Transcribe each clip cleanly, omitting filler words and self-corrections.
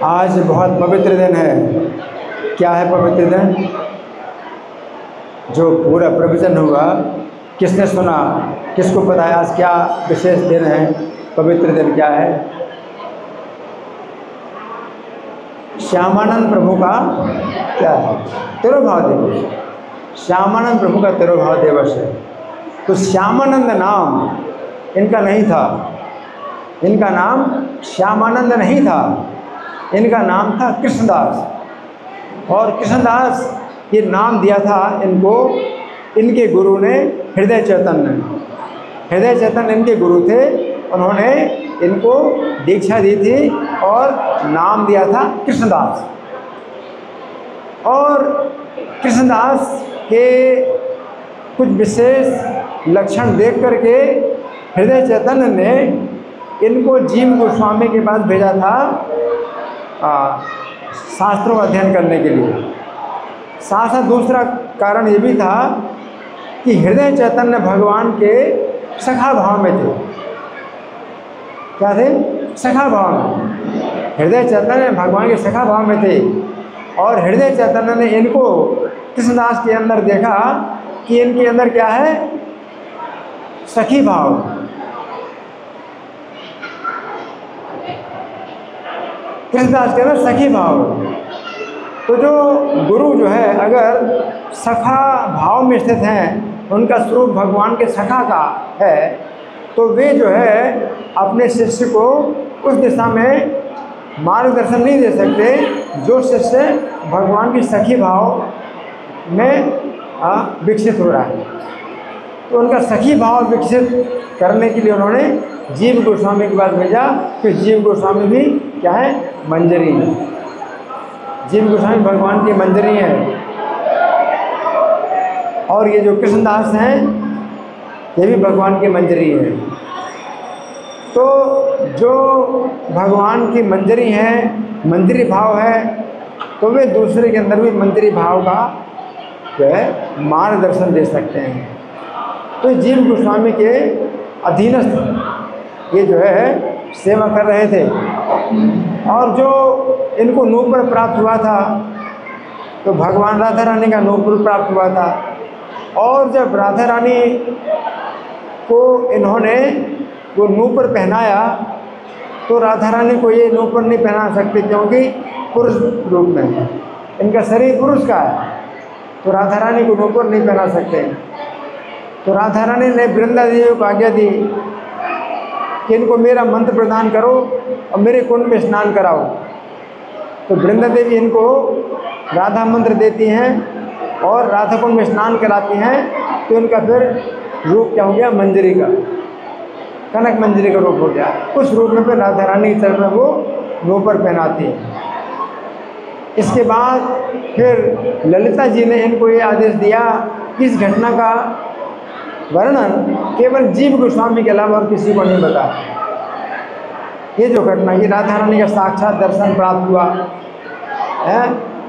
आज बहुत पवित्र दिन है। क्या है पवित्र दिन? जो पूरा प्रवचन हुआ, किसने सुना? किसको पता है आज क्या विशेष दिन है? पवित्र दिन क्या है? श्यामानंद प्रभु का क्या है? तिरुभाव दिवस। श्यामानंद प्रभु का तिरुभाव दिवस है। तो श्यामानंद नाम इनका नहीं था। इनका नाम श्यामानंद नहीं था, इनका नाम था कृष्णदास। और कृष्णदास ये नाम दिया था इनको इनके गुरु ने, हृदय चैतन्य। हृदय चैतन्य इनके गुरु थे, उन्होंने इनको दीक्षा दी थी और नाम दिया था कृष्णदास। और कृष्णदास के कुछ विशेष लक्षण देख करके हृदय चैतन्य ने इनको जीव गोस्वामी के पास भेजा था शास्त्रों का अध्ययन करने के लिए। साथ साथ दूसरा कारण ये भी था कि हृदय चैतन्य भगवान के सखा भाव में थे। क्या थे? सखा भाव में। हृदय चैतन्य भगवान के सखा भाव में थे और हृदय चैतन्य ने इनको कृष्णदास के अंदर देखा कि इनके अंदर क्या है? सखी भाव। कृष्णदास के अंदर सखी भाव। तो जो गुरु जो है अगर सखा भाव में स्थित हैं, उनका स्वरूप भगवान के सखा का है, तो वे जो है अपने शिष्य को उस दिशा में मार्गदर्शन नहीं दे सकते जो शिष्य भगवान की सखी भाव में विकसित हो रहा है। तो उनका सखी भाव विकसित करने के लिए उन्होंने जीव गोस्वामी के पास भेजा। कि जीव गोस्वामी भी क्या है? मंजरी है। जीव गोस्वामी भगवान की मंजरी है। और ये जो कृष्णदास हैं ये भी भगवान की मंजरी है। तो जो भगवान की मंजरी है, मंजरी भाव है, तो वे दूसरे के अंदर भी मंजरी भाव का जो है मार्गदर्शन दे सकते हैं। तो जीव गोस्वामी के अधीनस्थ ये जो है सेवा कर रहे थे। और जो इनको नूपुर प्राप्त हुआ था, तो भगवान राधा रानी का नूपुर प्राप्त हुआ था। और जब राधा रानी को इन्होंने वो नूपुर पहनाया, तो राधा रानी को ये नूपुर नहीं पहना सकते क्योंकि पुरुष रूप में है, इनका शरीर पुरुष का है, तो राधा रानी को नूपुर नहीं पहना सकते। तो राधा रानी ने वृंदा देवी को आज्ञा दी कि इनको मेरा मंत्र प्रदान करो और मेरे कुंड में स्नान कराओ। तो वृंदा देवी इनको राधा मंत्र देती हैं और राधा कुंड में स्नान कराती हैं। तो इनका फिर रूप क्या हो गया? मंजरी का, कनक मंजरी का रूप हो गया। उस रूप में फिर राधा रानी के चरण में वो नूपुर पहनाती है। इसके बाद फिर ललिता जी ने इनको ये आदेश दिया कि इस घटना का वर्णन केवल जीव गोस्वामी के अलावा और किसी को नहीं बता। ये जो घटना, ये राधा रानी का साक्षात दर्शन प्राप्त हुआ है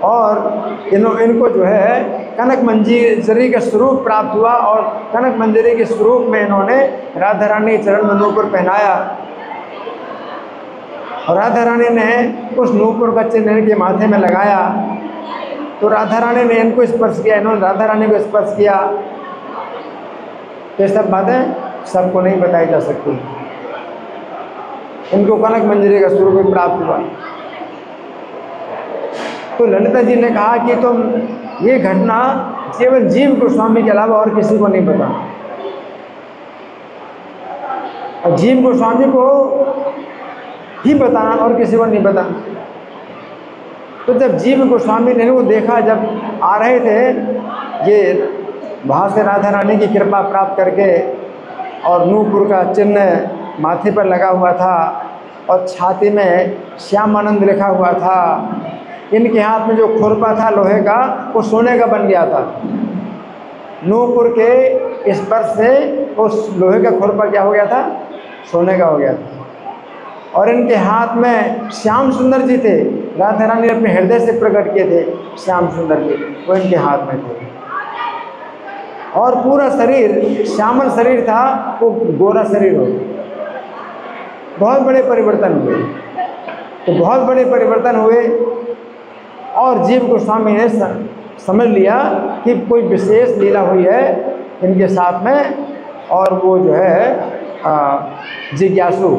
और इनको जो है कनक मंजरी का स्वरूप प्राप्त हुआ और कनक मंजरी के स्वरूप में इन्होंने राधा रानी के चरण में नूपुर पहनाया। और राधा रानी ने उस नूपुर का चिन्ह इनके माथे में लगाया। तो राधा रानी ने इनको स्पर्श किया, इन्होंने राधा रानी को स्पर्श किया। ये सब बातें सबको नहीं बताई जा सकती। इनको कनक मंजरी का स्वरूप भी प्राप्त हुआ। तो ललिता जी ने कहा कि तुम ये घटना केवल जीव गोस्वामी के अलावा और किसी को नहीं पता। और जीव गोस्वामी को ही बताना और किसी को नहीं पता। तो जब जीव गोस्वामी ने वो देखा, जब आ रहे थे ये वहाँ से राधा रानी की कृपा प्राप्त करके, और नूपुर का चिन्ह माथे पर लगा हुआ था और छाती में श्यामानंद लिखा हुआ था। इनके हाथ में जो खुरपा था लोहे का, वो सोने का बन गया था। नूपुर के स्पर्श से उस लोहे का खुरपा क्या हो गया था? सोने का हो गया था। और इनके हाथ में श्याम सुंदर जी थे। राधा रानी ने अपने हृदय से प्रकट किए थे श्याम सुंदर जी, वो इनके हाथ में थे। और पूरा शरीर श्यामल शरीर था, वो गोरा शरीर हो। बहुत बड़े परिवर्तन हुए। तो बहुत बड़े परिवर्तन हुए और जीव गोस्वामी ने समझ लिया कि कोई विशेष लीला हुई है इनके साथ में। और वो जो है जिज्ञासु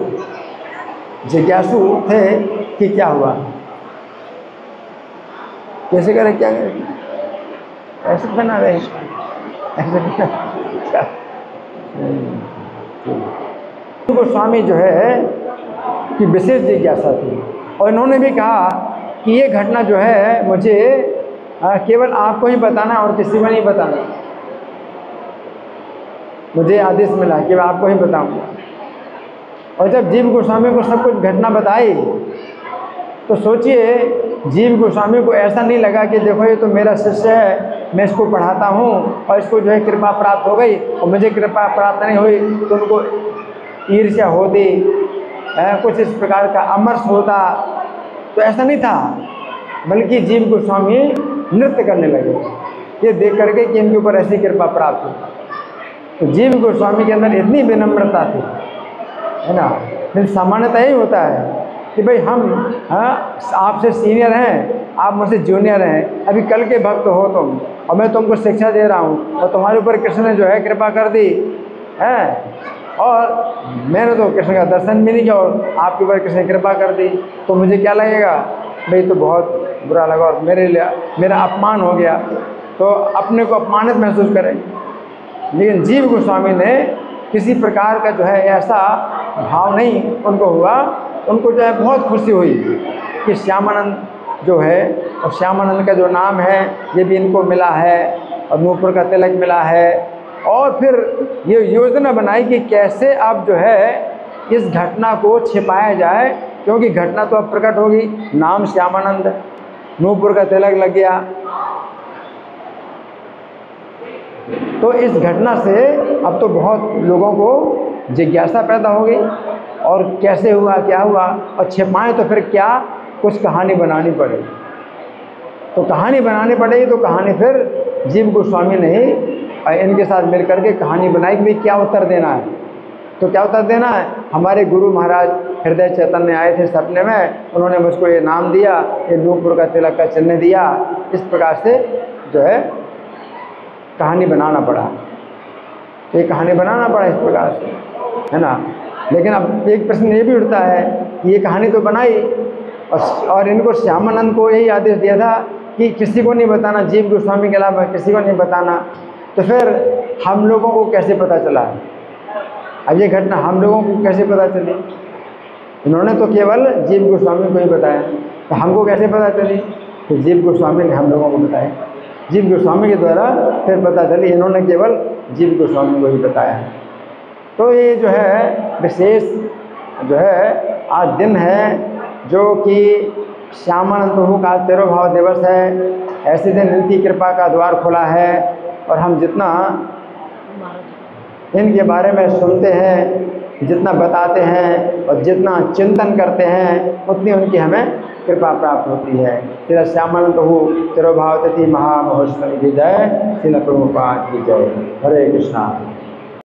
थे कि क्या हुआ, कैसे करें, क्या करें, ऐसे बना रहे, ऐसे क्या। गोस्वामी जो है कि विशेष जिज्ञासा थी और इन्होंने भी कहा कि ये घटना जो है मुझे केवल आपको ही बताना और किसी को नहीं बताना। मुझे आदेश मिला कि मैं आपको ही बताऊंगा। और जब जीव गोस्वामी को सब कुछ घटना बताई तो सोचिए, जीव गोस्वामी को ऐसा नहीं लगा कि देखो ये तो मेरा शिष्य है, मैं इसको पढ़ाता हूँ और इसको जो है कृपा प्राप्त हो गई और मुझे कृपा प्राप्त नहीं हुई तो उनको ईर्ष्या होती, कुछ इस प्रकार का अमर्ष होता। तो ऐसा नहीं था, बल्कि जीव गोस्वामी नृत्य करने लगे ये देख करके कि इनके ऊपर ऐसी कृपा प्राप्त हुई। तो जीव गोस्वामी के अंदर इतनी विनम्रता थी, है ना। फिर सामान्यतः यही होता है कि भाई हम आपसे सीनियर हैं, आप मुझसे जूनियर हैं, अभी कल के भक्त हो तुम और मैं तुमको शिक्षा दे रहा हूँ और तुम्हारे ऊपर कृष्ण ने जो है कृपा कर दी है और मैंने तो कृष्ण का दर्शन भी नहीं किया और आपके ऊपर कृष्ण ने कृपा कर दी, तो मुझे क्या लगेगा, भाई तो बहुत बुरा लगा और मेरा अपमान हो गया, तो अपने को अपमानित महसूस करें। लेकिन जीव गोस्वामी ने किसी प्रकार का जो है ऐसा भाव नहीं उनको हुआ। उनको जो है बहुत खुशी हुई कि श्यामानंद जो है, और श्यामानंद का जो नाम है ये भी इनको मिला है और नूपुर का तिलक मिला है। और फिर ये योजना बनाई कि कैसे अब जो है इस घटना को छिपाया जाए, क्योंकि घटना तो अब प्रकट होगी, नाम श्यामानंद, नूपुर का तिलक लग गया। तो इस घटना से अब तो बहुत लोगों को जिज्ञासा पैदा हो गई और कैसे हुआ, क्या हुआ, और छिपाएं तो फिर क्या, कुछ कहानी बनानी पड़ेगी। तो कहानी बनानी पड़ेगी, तो कहानी फिर जीव गोस्वामी ने इनके साथ मिल करके कहानी बनाई कि भाई क्या उत्तर देना है। तो क्या उत्तर देना है, हमारे गुरु महाराज हृदय चैतन्य आए थे सपने में, उन्होंने मुझको ये नाम दिया, ये नूपुर का तिलक का चिन्ह दिया। इस प्रकार से जो है कहानी बनाना पड़ा, ये कहानी बनाना पड़ा इस प्रकार से, है ना। लेकिन अब एक प्रश्न ये भी उठता है कि ये कहानी तो बनाई और इनको श्यामानंद को यही आदेश दिया था कि किसी को नहीं बताना, जीव गोस्वामी के अलावा किसी को नहीं बताना। तो फिर हम लोगों को कैसे पता चला? अब ये घटना हम लोगों को कैसे पता चली? इन्होंने तो केवल जीव गोस्वामी को ही बताया, तो हमको कैसे पता चली? तो जीव गोस्वामी ने हम लोगों को बताया, जीव गोस्वामी के द्वारा फिर पता चली, इन्होंने केवल जीव गोस्वामी को ही बताया। तो ये जो है विशेष जो है आज दिन है जो कि श्यामानंद प्रभु का तिरुभाव दिवस है। ऐसे दिन इनकी कृपा का द्वार खुला है और हम जितना इनके बारे में सुनते हैं, जितना बताते हैं और जितना चिंतन करते हैं, उतनी उनकी हमें कृपा प्राप्त होती है। श्री श्यामानंद प्रभु तिरुभाव तिथि महामहोत्सव की जय, श्रील प्रभुपाद की जय। हरे कृष्णा।